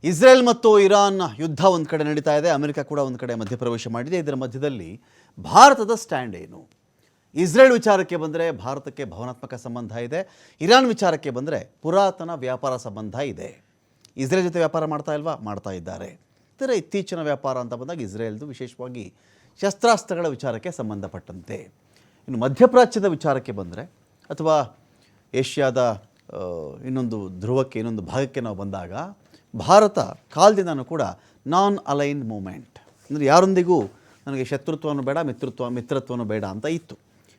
Israel ಮತ್ತು Iran ಯುದ್ಧ ಒಂದು ಕಡೆ ನಡೀತಾ ಇದೆ. ಅಮೆರಿಕ ಕೂಡ ಒಂದು ಕಡೆ ಮಧ್ಯಪ್ರವೇಶ ಮಾಡಿದೆ. ಇದರ ಮಧ್ಯದಲ್ಲಿ ಭಾರತದ ಸ್ಟ್ಯಾಂಡ್ ಏನು? ಇಸ್ರೇಲ್ ವಿಚಾರಕ್ಕೆ ಬಂದರೆ ಭಾರತಕ್ಕೆ ಭಾವನಾತ್ಮಕ ಸಂಬಂಧ ಇದೆ. ಇರಾನ್ ವಿಚಾರಕ್ಕೆ ಬಂದರೆ ಪುರಾತನ ವ್ಯಾಪಾರ ಸಂಬಂಧ ಇದೆ. ಇಸ್ರೇಲ್ ಜೊತೆ ವ್ಯಾಪಾರ ಮಾಡ್ತಾ ಇಲ್ವಾ? ಮಾಡ್ತಾ ಇದ್ದಾರೆ. ಇದರ ಇತ್ತೀಚಿನ ವ್ಯಾಪಾರ ಅಂತ ಬಂದಾಗ ಇಸ್ರೇಲ್ದು ವಿಶೇಷವಾಗಿ ಶಸ್ತ್ರಾಸ್ತ್ರಗಳ ವಿಚಾರಕ್ಕೆ ಸಂಬಂಧಪಟ್ಟಂತೆ. ಇನ್ನು ಮಧ್ಯಪ್ರಾಚ್ಯದ ವಿಚಾರಕ್ಕೆ ಬಂದರೆ ಅಥವಾ ಏಷ್ಯಾದ ಇನ್ನೊಂದು ಧ್ರುವಕ್ಕೆ ಇನ್ನೊಂದು ಭಾಗಕ್ಕೆ ನಾವು ಬಂದಾಗ ಭಾರತ ಕಾಲದಿಂದನೂ ಕೂಡ ನಾನ್ ಅಲೈನ್ಡ್ ಮೂಮೆಂಟ್, ಅಂದರೆ ಯಾರೊಂದಿಗೂ ನನಗೆ ಶತ್ರುತ್ವನೂ ಬೇಡ ಮಿತ್ರತ್ವನೂ ಬೇಡ ಅಂತ ಇತ್ತು.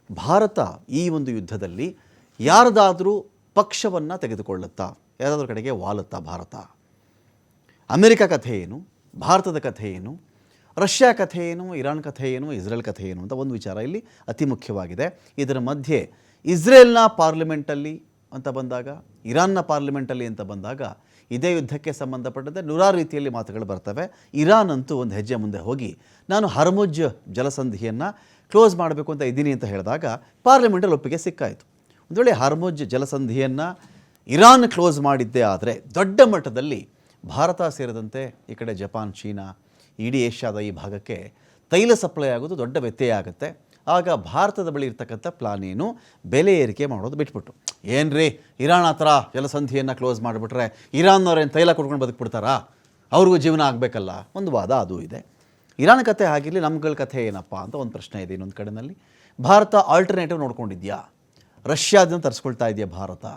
ಭಾರತ ಈ ಒಂದು ಯುದ್ಧದಲ್ಲಿ ಯಾರದಾದರೂ ಪಕ್ಷವನ್ನು ತೆಗೆದುಕೊಳ್ಳುತ್ತಾ, ಯಾರಾದರೂ ಕಡೆಗೆ ವಾಲುತ್ತಾ ಭಾರತ? ಅಮೆರಿಕ ಕಥೆ ಏನು, ಭಾರತದ ಕಥೆ ಏನು, ರಷ್ಯಾ ಕಥೆ ಏನು, ಇರಾನ್ ಕಥೆ ಏನು, ಇಸ್ರೇಲ್ ಕಥೆ ಏನು ಅಂತ ಒಂದು ವಿಚಾರ ಇಲ್ಲಿ ಅತಿ ಮುಖ್ಯವಾಗಿದೆ. ಇದರ ಮಧ್ಯೆ ಇಸ್ರೇಲ್ನ ಪಾರ್ಲಿಮೆಂಟಲ್ಲಿ ಅಂತ ಬಂದಾಗ, ಇರಾನ್ನ ಪಾರ್ಲಿಮೆಂಟಲ್ಲಿ ಅಂತ ಬಂದಾಗ ಇದೇ ಯುದ್ಧಕ್ಕೆ ಸಂಬಂಧಪಟ್ಟಂತೆ ನೂರಾರು ರೀತಿಯಲ್ಲಿ ಮಾತುಗಳು ಬರ್ತವೆ. ಇರಾನ್ ಅಂತೂ ಒಂದು ಹೆಜ್ಜೆ ಮುಂದೆ ಹೋಗಿ ನಾನು ಹರ್ಮುಜ್ ಜಲಸಂಧಿಯನ್ನು ಕ್ಲೋಸ್ ಮಾಡಬೇಕು ಅಂತ ಇದ್ದೀನಿ ಅಂತ ಹೇಳಿದಾಗ ಪಾರ್ಲಿಮೆಂಟಲ್ಲಿ ಒಪ್ಪಿಗೆ ಸಿಕ್ಕಾಯಿತು. ಒಂದು ವೇಳೆ ಹರ್ಮುಜ್ ಜಲಸಂಧಿಯನ್ನು ಇರಾನ್ ಕ್ಲೋಸ್ ಮಾಡಿದ್ದೇ ಆದರೆ ದೊಡ್ಡ ಮಟ್ಟದಲ್ಲಿ ಭಾರತ ಸೇರಿದಂತೆ ಈ ಕಡೆ ಜಪಾನ್, ಚೀನಾ, ಇಡೀ ಏಷ್ಯಾದ ಈ ಭಾಗಕ್ಕೆ ತೈಲ ಸಪ್ಲೈ ಆಗೋದು ದೊಡ್ಡ ವ್ಯತ್ಯಯ ಆಗುತ್ತೆ. ಆಗ ಭಾರತದ ಬಳಿ ಇರ್ತಕ್ಕಂಥ ಪ್ಲಾನ್ ಏನು? ಬೆಲೆ ಏರಿಕೆ ಮಾಡೋದು ಬಿಟ್ಬಿಟ್ಟು, ಏನ್ರಿ ಇರಾನ್ ಆ ಥರ ಜಲಸಂಧಿಯನ್ನು ಕ್ಲೋಸ್ ಮಾಡಿಬಿಟ್ರೆ ಇರಾನ್ನವ್ರೇನು ತೈಲ ಕೊಡ್ಕೊಂಡು ಬದುಕ್ಬಿಡ್ತಾರಾ? ಅವ್ರಿಗೂ ಜೀವನ ಆಗಬೇಕಲ್ಲ, ಒಂದು ವಾದ ಅದು ಇದೆ. ಇರಾನ್ ಕಥೆ ಆಗಿರಲಿ, ನಮ್ಗಳ ಕಥೆ ಏನಪ್ಪ ಅಂತ ಒಂದು ಪ್ರಶ್ನೆ ಇದೆ. ಇನ್ನೊಂದು ಕಡೆಯಲ್ಲಿ ಭಾರತ ಆಲ್ಟರ್ನೇಟಿವ್ ನೋಡ್ಕೊಂಡಿದ್ಯಾ? ರಷ್ಯಾದಿಂದ ತರಿಸ್ಕೊಳ್ತಾ ಇದೆಯಾ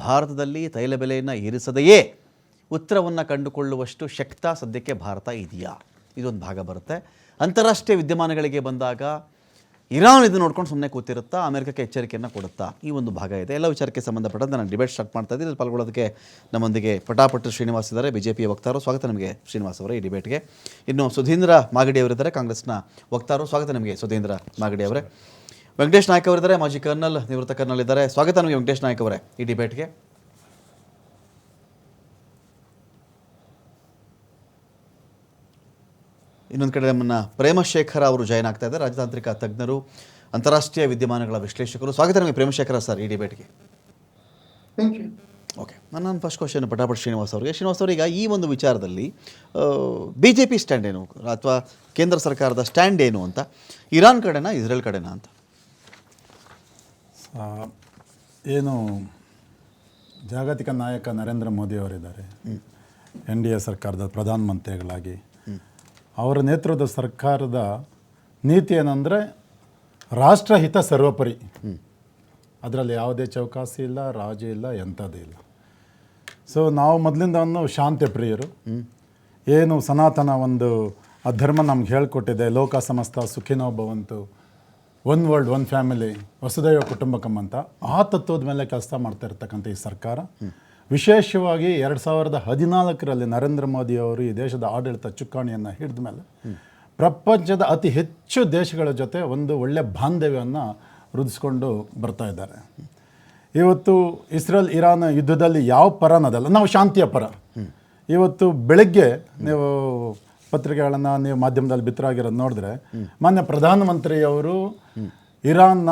ಭಾರತದಲ್ಲಿ ತೈಲ ಬೆಲೆಯನ್ನು ಏರಿಸದೆಯೇ ಉತ್ತರವನ್ನು ಕಂಡುಕೊಳ್ಳುವಷ್ಟು ಶಕ್ತ ಸದ್ಯಕ್ಕೆ ಭಾರತ ಇದೆಯಾ? ಇದೊಂದು ಭಾಗ ಬರುತ್ತೆ. ಅಂತಾರಾಷ್ಟ್ರೀಯ ವಿದ್ಯಮಾನಗಳಿಗೆ ಬಂದಾಗ ಇರಾನ್ ಇದು ನೋಡ್ಕೊಂಡು ಸುಮ್ಮನೆ ಕೂತಿರುತ್ತಾ, ಅಮೆರಿಕಕ್ಕೆ ಎಚ್ಚರಿಕೆಯನ್ನು ಕೊಡುತ್ತಾ? ಈ ಒಂದು ಭಾಗ ಇದೆ. ಎಲ್ಲ ವಿಚಾರಕ್ಕೆ ಸಂಬಂಧಪಟ್ಟಂತೆ ನಾನು ಡಿಬೇಟ್ ಸ್ಟಾರ್ಟ್ ಮಾಡ್ತಾ ಇದ್ದೀನಿ. ಪಾಲ್ಗೊಳ್ಳೋದಕ್ಕೆ ನಮ್ಮೊಂದಿಗೆ ಪಟಾಪಟ್ಟು ಶ್ರೀನಿವಾಸ್ ಇದ್ದಾರೆ, ಬಿಜೆಪಿಯ ವಕ್ತಾರರು. ಸ್ವಾಗತ ನಿಮಗೆ ಶ್ರೀನಿವಾಸ್ ಅವರೇ ಈ ಡಿಬೇಟ್ಗೆ. ಇನ್ನು ಸುಧೀಂದ್ರ ಮಾಗಡಿ ಅವರಿದ್ದಾರೆ, ಕಾಂಗ್ರೆಸ್ನ ವಕ್ತಾರರು. ಸ್ವಾಗತ ನಿಮಗೆ ಸುಧೀಂದ್ರ ಮಾಗಡಿ ಅವರೇ. ವೆಂಕಟೇಶ್ ನಾಯ್ಕ ಅವರಿದ್ದಾರೆ, ಮಾಜಿ ಕರ್ನಲ್, ನಿವೃತ್ತ ಕರ್ನಲ್ ಇದ್ದಾರೆ. ಸ್ವಾಗತ ನಿಮಗೆ ವೆಂಕಟೇಶ್ ನಾಯ್ಕ ಅವರೇ ಈ ಡಿಬೇಟ್ಗೆ. ಇನ್ನೊಂದು ಕಡೆ ನಮ್ಮನ್ನು ಪ್ರೇಮಶೇಖರ ಅವರು ಜಾಯ್ನ್ ಆಗ್ತಾ ಇದ್ದಾರೆ, ರಾಜತಾಂತ್ರಿಕ ತಜ್ಞರು, ಅಂತಾರಾಷ್ಟ್ರೀಯ ವಿದ್ಯಮಾನಗಳ ವಿಶ್ಲೇಷಕರು. ಸ್ವಾಗತ ನಿಮಗೆ ಪ್ರೇಮಶೇಖರ ಸರ್ ಈ ಡಿಬೇಟ್ಗೆ. Thank you. ಓಕೆ, ನನ್ನ ಫಸ್ಟ್ ಕ್ವಶನ್ ಪಟಾಪಟ್ ಶ್ರೀನಿವಾಸ್ ಅವರಿಗೆ. ಶ್ರೀನಿವಾಸ್ ಅವರೀಗ ಈ ಒಂದು ವಿಚಾರದಲ್ಲಿ BJP ಸ್ಟ್ಯಾಂಡ್ ಏನು ಅಥವಾ ಕೇಂದ್ರ ಸರ್ಕಾರದ ಸ್ಟ್ಯಾಂಡ್ ಏನು ಅಂತ? ಇರಾನ್ ಕಡೆನಾ, ಇಸ್ರೇಲ್ ಕಡೆನಾ ಅಂತ? ಏನು ಜಾಗತಿಕ ನಾಯಕ ನರೇಂದ್ರ ಮೋದಿ ಅವರಿದ್ದಾರೆ, NDA ಸರ್ಕಾರದ ಪ್ರಧಾನಮಂತ್ರಿಗಳಾಗಿ. ಅವರ ನೇತೃತ್ವದ ಸರ್ಕಾರದ ನೀತಿ ಏನಂದರೆ ರಾಷ್ಟ್ರಹಿತ ಸರ್ವೋಪರಿ. ಅದರಲ್ಲಿ ಯಾವುದೇ ಚೌಕಾಸಿ ಇಲ್ಲ, ರಾಜಿ ಇಲ್ಲ, ಎಂಥದ್ದು ಇಲ್ಲ. ಸೊ ನಾವು ಮೊದಲಿಂದ ಶಾಂತಿ ಪ್ರಿಯರು. ಏನು ಸನಾತನ ಒಂದು ಆ ಧರ್ಮ ನಮ್ಗೆ ಹೇಳ್ಕೊಟ್ಟಿದೆ, ಲೋಕ ಸಮಸ್ತ ಸುಖಿನೋ ಭವಂತು, ಒನ್ ವರ್ಲ್ಡ್ ಒನ್ ಫ್ಯಾಮಿಲಿ, ವಸುದೈವ ಕುಟುಂಬಕಂ ಅಂತ, ಆ ತತ್ವದ ಮೇಲೆ ಕೆಲಸ ಮಾಡ್ತಾ ಇರ್ತಕ್ಕಂಥ ಈ ಸರ್ಕಾರ ವಿಶೇಷವಾಗಿ 2014ರಲ್ಲಿ ನರೇಂದ್ರ ಮೋದಿ ಅವರು ಈ ದೇಶದ ಆಡಳಿತ ಚುಕ್ಕಾಣಿಯನ್ನು ಹಿಡಿದ ಮೇಲೆ ಪ್ರಪಂಚದ ಅತಿ ಹೆಚ್ಚು ದೇಶಗಳ ಜೊತೆ ಒಂದು ಒಳ್ಳೆ ಬಾಂಧವ್ಯವನ್ನು ವೃದ್ಧಿಸ್ಕೊಂಡು ಬರ್ತಾ ಇದ್ದಾರೆ. ಇವತ್ತು ಇಸ್ರೇಲ್ ಇರಾನ್ ಯುದ್ಧದಲ್ಲಿ ಯಾವ ಪರನದಲ್ಲ, ನಾವು ಶಾಂತಿಯ ಪರ. ಇವತ್ತು ಬೆಳಗ್ಗೆ ನೀವು ಪತ್ರಿಕೆಗಳನ್ನು, ನೀವು ಮಾಧ್ಯಮದಲ್ಲಿ ಬಿತ್ತರಾಗಿರೋದು ನೋಡಿದ್ರೆ, ಮಾನ್ಯ ಪ್ರಧಾನಮಂತ್ರಿಯವರು ಇರಾನ್ನ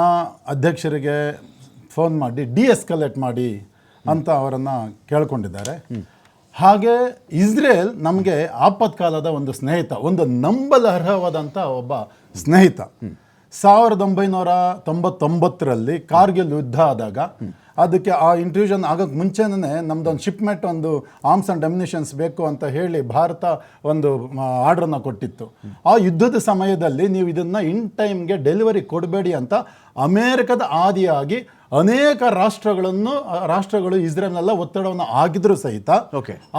ಅಧ್ಯಕ್ಷರಿಗೆ ಫೋನ್ ಮಾಡಿ ಡಿಎಸ್ಕಲೇಟ್ ಮಾಡಿ ಅಂತ ಅವರನ್ನು ಕೇಳ್ಕೊಂಡಿದ್ದಾರೆ. ಹಾಗೆ ಇಸ್ರೇಲ್ ನಮಗೆ ಆಪತ್ಕಾಲದ ಒಂದು ಸ್ನೇಹಿತ, ಒಂದು ನಂಬಲರ್ಹವಾದಂಥ ಒಬ್ಬ ಸ್ನೇಹಿತ. 1999ರಲ್ಲಿ ಕಾರ್ಗಿಲ್ ಯುದ್ಧ ಆದಾಗ ಅದಕ್ಕೆ ಆ ಇಂಟ್ರೂಷನ್ ಆಗೋಕ್ಕೆ ಮುಂಚೆನೇ ನಮ್ದೊಂದು ಶಿಪ್ಮೆಂಟ್, ಒಂದು ಆರ್ಮ್ಸ್ ಆ್ಯಂಡ್ ಅಮ್ಯುನಿಷನ್ಸ್ ಬೇಕು ಅಂತ ಹೇಳಿ ಭಾರತ ಒಂದು ಆರ್ಡ್ರನ್ನು ಕೊಟ್ಟಿತ್ತು. ಆ ಯುದ್ಧದ ಸಮಯದಲ್ಲಿ ನೀವು ಇದನ್ನು ಇನ್ ಟೈಮ್ಗೆ ಡೆಲಿವರಿ ಕೊಡಬೇಡಿ ಅಂತ ಅಮೇರಿಕದ ಆದಿಯಾಗಿ ಅನೇಕ ರಾಷ್ಟ್ರಗಳು ಇಸ್ರೇಲ್ನೆಲ್ಲ ಒತ್ತಡವನ್ನು ಆಗಿದ್ರೂ ಸಹಿತ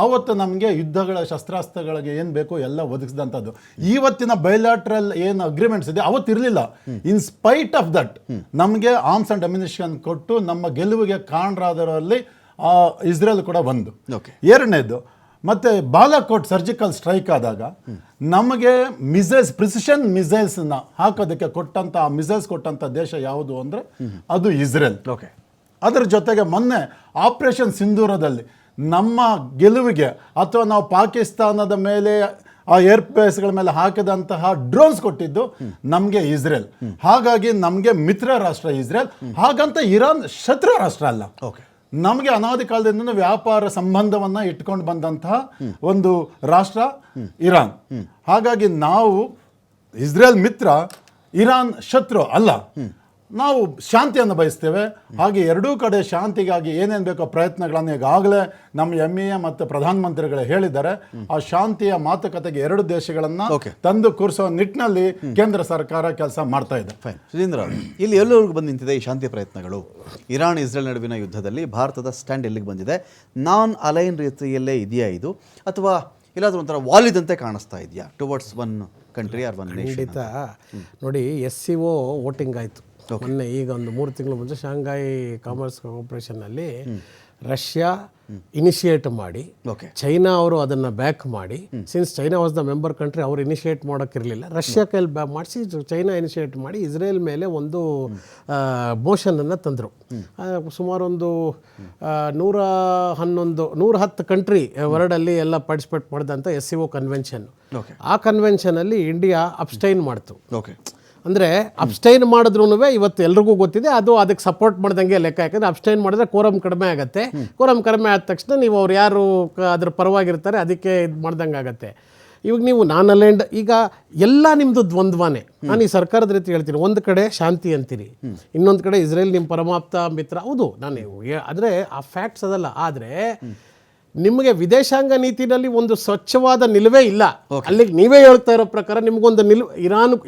ಆವತ್ತು ನಮಗೆ ಯುದ್ಧಗಳ ಶಸ್ತ್ರಾಸ್ತ್ರಗಳಿಗೆ ಏನು ಬೇಕೋ ಎಲ್ಲ ಒದಗಿಸಿದಂಥದ್ದು. ಇವತ್ತಿನ ಬೈಲಾಟ್ರಲ್ ಏನು ಅಗ್ರಿಮೆಂಟ್ಸ್ ಇದೆ ಅವತ್ತಿರಲಿಲ್ಲ. ಇನ್ ಸ್ಪೈಟ್ ಆಫ್ ದಟ್ ನಮಗೆ ಆರ್ಮ್ಸ್ ಆ್ಯಂಡ್ ಅಮ್ಯುನಿಷನ್ ಕೊಟ್ಟು ನಮ್ಮ ಗೆಲುವಿಗೆ ಕಾರಣರಾದರಲ್ಲಿ ಇಸ್ರೇಲ್ ಕೂಡ ಒಂದು. ಎರಡನೇದು, ಮತ್ತು ಬಾಲಾಕೋಟ್ ಸರ್ಜಿಕಲ್ ಸ್ಟ್ರೈಕ್ ಆದಾಗ ನಮಗೆ ಪ್ರಿಸಿಷನ್ ಮಿಸೈಲ್ಸ್ನ ಹಾಕೋದಕ್ಕೆ ಕೊಟ್ಟಂಥ, ಮಿಸೈಲ್ಸ್ ಕೊಟ್ಟಂಥ ದೇಶ ಯಾವುದು ಅಂದರೆ ಅದು ಇಸ್ರೇಲ್. ಅದರ ಜೊತೆಗೆ ಮೊನ್ನೆ ಆಪರೇಷನ್ ಸಿಂಧೂರದಲ್ಲಿ ನಮ್ಮ ಗೆಲುವಿಗೆ ಅಥವಾ ನಾವು ಪಾಕಿಸ್ತಾನದ ಮೇಲೆ ಆ ಏರ್ಬೇಸ್ಗಳ ಮೇಲೆ ಹಾಕಿದಂತಹ ಡ್ರೋನ್ಸ್ ಕೊಟ್ಟಿದ್ದು ನಮಗೆ ಇಸ್ರೇಲ್. ಹಾಗಾಗಿ ನಮಗೆ ಮಿತ್ರ ರಾಷ್ಟ್ರ ಇಸ್ರೇಲ್. ಹಾಗಂತ ಇರಾನ್ ಶತ್ರು ರಾಷ್ಟ್ರ ಅಲ್ಲ. ನಮಗೆ ಅನಾದಿ ಕಾಲದಿಂದ ವ್ಯಾಪಾರ ಸಂಬಂಧವನ್ನ ಇಟ್ಕೊಂಡು ಬಂದಂತಹ ಒಂದು ರಾಷ್ಟ್ರ ಇರಾನ್. ಹಾಗಾಗಿ ನಾವು ಇಸ್ರೇಲ್ ಮಿತ್ರ, ಇರಾನ್ ಶತ್ರು ಅಲ್ಲ. ನಾವು ಶಾಂತಿಯನ್ನು ಬಯಸ್ತೇವೆ. ಹಾಗೆ ಎರಡೂ ಕಡೆ ಶಾಂತಿಗಾಗಿ ಏನೇನು ಬೇಕೋ ಪ್ರಯತ್ನಗಳನ್ನು ಈಗಾಗಲೇ ನಮ್ಮ MEA ಮತ್ತು ಪ್ರಧಾನಮಂತ್ರಿಗಳೇ ಹೇಳಿದ್ದಾರೆ. ಆ ಶಾಂತಿಯ ಮಾತುಕತೆಗೆ ಎರಡು ದೇಶಗಳನ್ನು ತಂದು ಕೂರಿಸುವ ನಿಟ್ಟಿನಲ್ಲಿ ಕೇಂದ್ರ ಸರ್ಕಾರ ಕೆಲಸ ಮಾಡ್ತಾ ಇದೆ. ಫೈನ್. ಸುಧೀಂದ್ರ ಅವರು, ಇಲ್ಲಿ ಎಲ್ಲರಿಗೂ ಬಂದು ನಿಂತಿದೆ ಈ ಶಾಂತಿ ಪ್ರಯತ್ನಗಳು. ಇರಾನ್ ಇಸ್ರೇಲ್ ನಡುವಿನ ಯುದ್ಧದಲ್ಲಿ ಭಾರತದ ಸ್ಟ್ಯಾಂಡ್ ಎಲ್ಲಿಗೆ ಬಂದಿದೆ? ನಾನ್ ಅಲೈನ್ ರೀತಿಯಲ್ಲೇ ಇದೆಯಾ ಇದು, ಅಥವಾ ಇಲ್ಲಾದ್ರೂ ಒಂಥರ ವಾಲಿದಂತೆ ಕಾಣಿಸ್ತಾ ಇದೆಯಾ towards one country or one nation? ಖಂಡಿತ. ನೋಡಿ, SCO ವೋಟಿಂಗ್ ಆಯಿತು ಮೊನ್ನೆ, ಈಗ ಒಂದು 3 ತಿಂಗಳ ಮುಂಚೆ ಶಾಂಘೈ ಕಾಮರ್ಸ್ ಕೋಆಪರೇಷನ್ನಲ್ಲಿ ರಷ್ಯಾ ಇನಿಷಿಯೇಟ್ ಮಾಡಿ, ಚೈನಾ ಅವರು ಅದನ್ನು ಬ್ಯಾಕ್ ಮಾಡಿ, since China was the member country, ಅವ್ರು ಇನಿಷಿಯೇಟ್ ಮಾಡೋಕ್ಕಿರಲಿಲ್ಲ, ರಷ್ಯಾ ಕೈಲಿ ಮಾಡಿಸಿ ಚೈನಾ ಇನಿಷಿಯೇಟ್ ಮಾಡಿ ಇಸ್ರೇಲ್ ಮೇಲೆ ಒಂದು ಮೋಷನನ್ನು ತಂದರು. ಸುಮಾರು ಒಂದು 110 ಕಂಟ್ರಿ ವರ್ಲ್ಡಲ್ಲಿ ಎಲ್ಲ ಪಾರ್ಟಿಸಿಪೇಟ್ ಮಾಡಿದಂಥ SCO ಕನ್ವೆನ್ಷನ್. ಆ ಕನ್ವೆನ್ಷನಲ್ಲಿ ಇಂಡಿಯಾ ಅಬ್ಸ್ಟೈನ್ ಮಾಡ್ತು. ಅಂದರೆ ಅಬ್ಸ್ಟೈನ್ ಮಾಡಿದ್ರೂ ಇವತ್ತು ಎಲ್ರಿಗೂ ಗೊತ್ತಿದೆ ಅದು ಅದಕ್ಕೆ ಸಪೋರ್ಟ್ ಮಾಡ್ದಂಗೆ ಲೆಕ್ಕ. ಯಾಕಂದರೆ ಅಬ್ಸ್ಟೈನ್ ಮಾಡಿದ್ರೆ ಕೋರಮ್ ಕಡಿಮೆ ಆಗುತ್ತೆ. ಕೋರಮ್ ಕಡಿಮೆ ಆದ ತಕ್ಷಣ ನೀವು ಅವ್ರು ಯಾರು ಅದ್ರ ಪರವಾಗಿರ್ತಾರೆ ಅದಕ್ಕೆ ಇದು ಮಾಡ್ದಂಗೆ ಆಗುತ್ತೆ. ಇವಾಗ ನೀವು ನಾನ್ ಅಲೈನ್ಡ್, ಈಗ ಎಲ್ಲ ನಿಮ್ಮದು ದ್ವಂದ್ವನೇ. ನಾನು ಈ ಸರ್ಕಾರದ ರೀತಿ ಹೇಳ್ತೀನಿ, ಒಂದು ಕಡೆ ಶಾಂತಿ ಅಂತೀರಿ, ಇನ್ನೊಂದು ಕಡೆ ಇಸ್ರೇಲ್ ನಿಮ್ಮ ಪರಮಾಪ್ತ ಮಿತ್ರ. ಹೌದು, ನಾನು ಆದರೆ ಆ ಫ್ಯಾಕ್ಟ್ಸ್ ಅದಲ್ಲ. ಆದರೆ ನಿಮಗೆ ವಿದೇಶಾಂಗ ನೀತಿನಲ್ಲಿ ಒಂದು ಸ್ವಚ್ಛವಾದ ನಿಲುವೇ ಇಲ್ಲ. ಅಲ್ಲಿಗೆ ನೀವೇ ಹೇಳ್ತಾ ಇರೋ ಪ್ರಕಾರ ನಿಮಗೊಂದು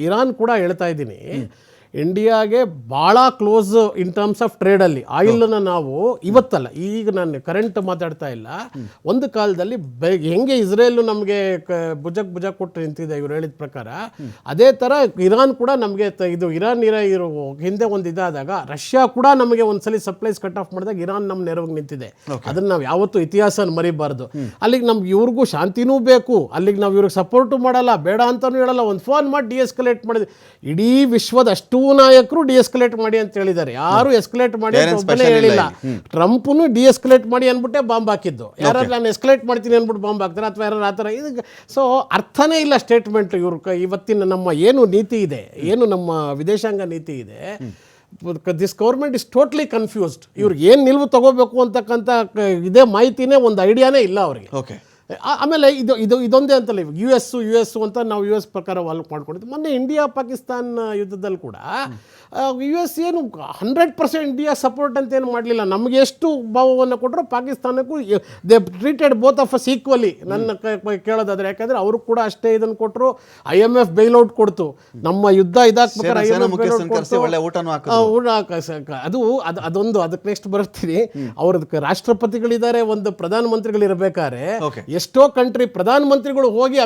ಇರಾನ್ ಕೂಡ ಹೇಳ್ತಾ ಇದ್ದೀನಿ, ಇಂಡಿಯಾಗೆ ಭಾಳ ಕ್ಲೋಸ್ ಇನ್ ಟರ್ಮ್ಸ್ ಆಫ್ ಟ್ರೇಡಲ್ಲಿ. ಆಯಿಲನ್ನು ನಾವು ಇವತ್ತಲ್ಲ, ಈಗ ನಾನು ಕರೆಂಟ್ ಮಾತಾಡ್ತಾ ಇಲ್ಲ, ಒಂದು ಕಾಲದಲ್ಲಿ ಹೆಂಗೆ ಇಸ್ರೇಲ್ ನಮಗೆ ಭುಜ ಕೊಟ್ಟು ನಿಂತಿದೆ ಇವ್ರು ಹೇಳಿದ ಪ್ರಕಾರ, ಅದೇ ಥರ ಇರಾನ್ ಕೂಡ ನಮಗೆ ಇದು ಇರೋ ಹಿಂದೆ ಒಂದು ಇದಾದಾಗ ರಷ್ಯಾ ಕೂಡ ನಮಗೆ ಒಂದ್ಸಲಿ ಸಪ್ಲೈಸ್ ಕಟ್ ಆಫ್ ಮಾಡಿದಾಗ ಇರಾನ್ ನಮ್ಮ ನೆರವಿಗೆ ನಿಂತಿದೆ. ಅದನ್ನು ನಾವು ಯಾವತ್ತೂ ಇತಿಹಾಸ ಮರಿಬಾರ್ದು. ಅಲ್ಲಿಗೆ ನಮ್ಗೆ ಇವ್ರಿಗೂ ಶಾಂತಿನೂ ಬೇಕು, ಅಲ್ಲಿಗೆ ನಾವು ಇವ್ರಿಗೆ ಸಪೋರ್ಟು ಮಾಡಲ್ಲ, ಬೇಡ ಅಂತಲೂ ಹೇಳಲ್ಲ. ಒಂದು ಫೋನ್ ಮಾಡಿ ಡಿಎಸ್ಕಲೇಟ್ ಮಾಡಿದ್ವಿ. ಇಡೀ ವಿಶ್ವದ ಅಷ್ಟು ನಾಯಕರು ಡಿಎಸ್ಕಲೇಟ್ ಮಾಡಿ ಅಂತ ಹೇಳಿದ್ದಾರೆ, ಯಾರು ಎಸ್ಕಲೇಟ್ ಮಾಡಿ ಅಂತ ಒಬ್ಬನೇ ಹೇಳಿಲ್ಲ. ಟ್ರಂಪ್ನು ಡಿಎಸ್ಕಲೇಟ್ ಮಾಡಿ ಅಂದ್ಬಿಟ್ಟೆ ಬಾಂಬ್ ಹಾಕಿದ್ದು. ಯಾರು ನಾನು ಎಸ್ಕಲೇಟ್ ಮಾಡ್ತೀನಿ ಅಂದ್ಬಿಟ್ಟು ಬಾಂಬ್ ಹಾಕ್ತಾರೆ, ಅಥವಾ ಯಾರು ಆ ಥರ ಇದು. ಸೊ ಅರ್ಥನೇ ಇಲ್ಲ ಸ್ಟೇಟ್ಮೆಂಟ್ ಇವ್ರು ಇವತ್ತಿನ ನಮ್ಮ ಏನು ನೀತಿ ಇದೆ, ಏನು ನಮ್ಮ ವಿದೇಶಾಂಗ ನೀತಿ ಇದೆ, this government is totally confused. ಇವ್ರಿಗೆ ಏನು ನಿಲುವು ತಗೋಬೇಕು ಅಂತಕ್ಕಂಥ ಇದೇ ಮಾಹಿತಿನೇ, ಒಂದು ಐಡಿಯಾನೇ ಇಲ್ಲ ಅವ್ರಿಗೆ. ಆಮೇಲೆ ಇದೊಂದೇ ಅಂತಲ್ಲ, ಯು ಎಸ್ ಅಂತ ನಾವು US ಪ್ರಕಾರ ವಾಲ್ವ್ ಮಾಡ್ಕೊಂಡಿದ್ವಿ. ಮೊನ್ನೆ ಇಂಡಿಯಾ ಪಾಕಿಸ್ತಾನ್ ಯುದ್ಧದಲ್ಲಿ ಕೂಡ US ಏನು 100% ಇಂಡಿಯಾ ಸಪೋರ್ಟ್ ಅಂತ ಏನು ಮಾಡಲಿಲ್ಲ. ನಮಗೆ ಎಷ್ಟು ಭಾವವನ್ನು ಕೊಟ್ಟರು ಪಾಕಿಸ್ತಾನಕ್ಕೂ they treated both of us equally ನನ್ನ ಕೇಳೋದಾದ್ರೆ. ಯಾಕಂದರೆ ಅವರು ಕೂಡ ಅಷ್ಟೇ ಇದನ್ನು ಕೊಟ್ಟರು. IMF ಬೈಲೌಟ್ ಕೊಡ್ತು, ನಮ್ಮ ಯುದ್ಧ ಇದಾಕ್ಬೇಕಾದ್ರೆ ಅದೊಂದು ಅದಕ್ಕೆ ನೆಕ್ಸ್ಟ್ ಬರ್ತೀನಿ. ಅವ್ರದಕ್ಕೆ ರಾಷ್ಟ್ರಪತಿಗಳಿದ್ದಾರೆ, ಒಂದು ಪ್ರಧಾನಮಂತ್ರಿಗಳಿರ್ಬೇಕಾದ್ರೆ ಎಷ್ಟೋ ಕಂಟ್ರಿ ಪ್ರಧಾನಮಂತ್ರಿಗಳು ಹೋಗಿ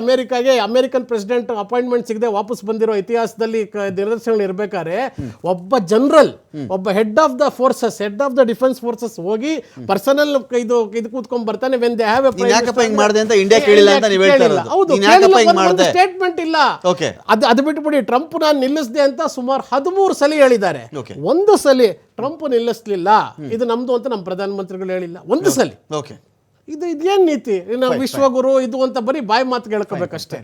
ಅಮೆರಿಕನ್ ಪ್ರೆಸಿಡೆಂಟ್ ಅಪಾಯಿಂಟ್ಮೆಂಟ್ ಸಿಗದೆ ವಾಪಸ್ ಬಂದಿರೋ ಇತಿಹಾಸದಲ್ಲಿ ನಿದರ್ಶನಗಳು ಇರಬೇಕಾದ್ರೆ, ಒಬ್ಬ ಜನರಲ್, ಒಬ್ಬ head of the forces, head of the defence forces ಹೋಗಿ ಪರ್ಸನಲ್ ಇದು ಕೂತ್ಕೊಂಡ್ ಬರ್ತಾನೆ. ವೆನ್ ದೇ ಹ್ಯಾವ್ ಸ್ಟೇಟ್ಮೆಂಟ್ ಇಲ್ಲ. ಅದು ಬಿಟ್ಬಿಡಿ, ಟ್ರಂಪ್ ನಾನು ನಿಲ್ಲಿಸಿದೆ ಅಂತ ಸುಮಾರು 13 ಸಲ ಹೇಳಿದ್ದಾರೆ. ಒಂದು ಸಲ ಟ್ರಂಪ್ ನಿಲ್ಲಿಸಲಿಲ್ಲ, ಇದು ನಮ್ದು ಅಂತ ನಮ್ಮ ಪ್ರಧಾನಮಂತ್ರಿಗಳು ಹೇಳಿಲ್ಲ ಒಂದು ಸಲ. ಇದೇನ್ ನೀತಿ? ನಾವು ವಿಶ್ವಗುರು ಇದು ಅಂತ ಬರೀ ಬಾಯಿ ಮಾತು ಹೇಳ್ಕೋಬೇಕಷ್ಟೇ.